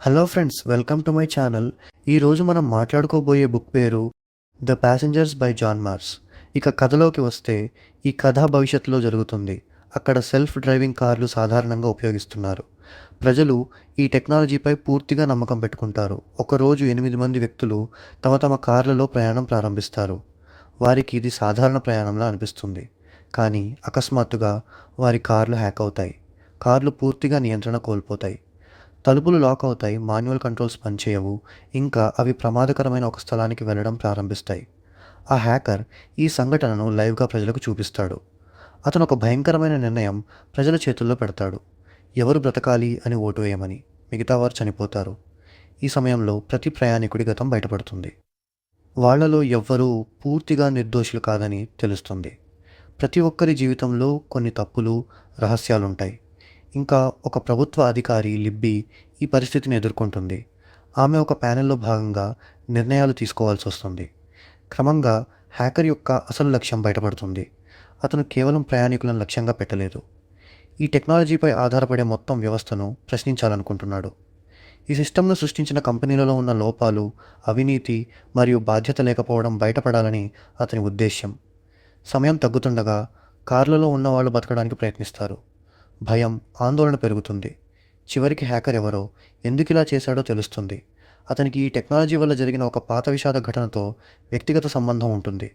Hello friends, welcome to my channel. ఈరోజు మనం మాట్లాడుకోబోయే బుక్ పేరు the passengers by John Marrs. ఇక కథలోకి వస్తే, ఈ కథ భవిష్యత్తులో జరుగుతుంది. అక్కడ సెల్ఫ్ డ్రైవింగ్ కార్లు సాధారణంగా ఉపయోగిస్తున్నారు. ప్రజలు ఈ టెక్నాలజీపై పూర్తిగా నమ్మకం పెట్టుకుంటారు. ఒకరోజు 8 మంది వ్యక్తులు తమ తమ కార్లలో ప్రయాణం ప్రారంభిస్తారు. వారికి ఇది సాధారణ ప్రయాణంలా అనిపిస్తుంది. కానీ అకస్మాత్తుగా వారి కార్లు హ్యాక్ అవుతాయి. కార్లు పూర్తిగా నియంత్రణ కోల్పోతాయి. తలుపులు లాక్ అవుతాయి, మాన్యువల్ కంట్రోల్స్ పనిచేయవు, ఇంకా అవి ప్రమాదకరమైన ఒక స్థలానికి వెళ్ళడం ప్రారంభిస్తాయి. ఆ హ్యాకర్ ఈ సంఘటనను లైవ్గా ప్రజలకు చూపిస్తాడు. అతను ఒక భయంకరమైన నిర్ణయం ప్రజల చేతుల్లో పెడతాడు. ఎవరు బ్రతకాలి అని ఓటు వేయమని. మిగతా వారు చనిపోతారు. ఈ సమయంలో ప్రతి ప్రయాణికుడి గతం బయటపడుతుంది. వాళ్లలో ఎవ్వరూ పూర్తిగా నిర్దోషులు కాదని తెలుస్తుంది. ప్రతి ఒక్కరి జీవితంలో కొన్ని తప్పులు, రహస్యాలుంటాయి. ఇంకా ఒక ప్రభుత్వ అధికారి లిబ్బీ ఈ పరిస్థితిని ఎదుర్కొంటుంది. ఆమె ఒక ప్యానెల్లో భాగంగా నిర్ణయాలు తీసుకోవాల్సి వస్తుంది. క్రమంగా హ్యాకర్ యొక్క అసలు లక్ష్యం బయటపడుతుంది. అతను కేవలం ప్రయాణికులను లక్ష్యంగా పెట్టలేదు. ఈ టెక్నాలజీపై ఆధారపడే మొత్తం వ్యవస్థను ప్రశ్నించాలనుకుంటున్నాడు. ఈ సిస్టమ్ను సృష్టించిన కంపెనీలలో ఉన్న లోపాలు, అవినీతి మరియు బాధ్యత లేకపోవడం బయటపడాలని అతని ఉద్దేశ్యం. సమయం తగ్గుతుండగా కార్లలో ఉన్నవాళ్ళు బతకడానికి ప్రయత్నిస్తారు. భయం, ఆందోళన పెరుగుతుంది. చివరికి హ్యాకర్ ఎవరో, ఎందుకు ఇలా చేశాడో తెలుస్తుంది. అతనికి ఈ టెక్నాలజీ వల్ల జరిగిన ఒక పాత విషాద ఘటనతో వ్యక్తిగత సంబంధం ఉంటుంది.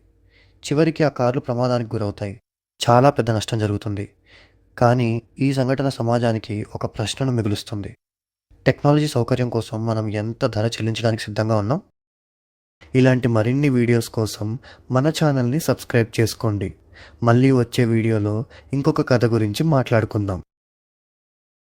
చివరికి ఆ కార్లు ప్రమాదానికి గురవుతాయి. చాలా పెద్ద నష్టం జరుగుతుంది. కానీ ఈ సంఘటన సమాజానికి ఒక ప్రశ్నను మిగులుస్తుంది. టెక్నాలజీ సౌకర్యం కోసం మనం ఎంత ధర చెల్లించడానికి సిద్ధంగా ఉన్నాం? ఇలాంటి మరిన్ని వీడియోస్ కోసం మన ఛానల్ని సబ్స్క్రైబ్ చేసుకోండి. మళ్ళీ వచ్చే వీడియోలో ఇంకొక కథ గురించి మాట్లాడుకుందాం.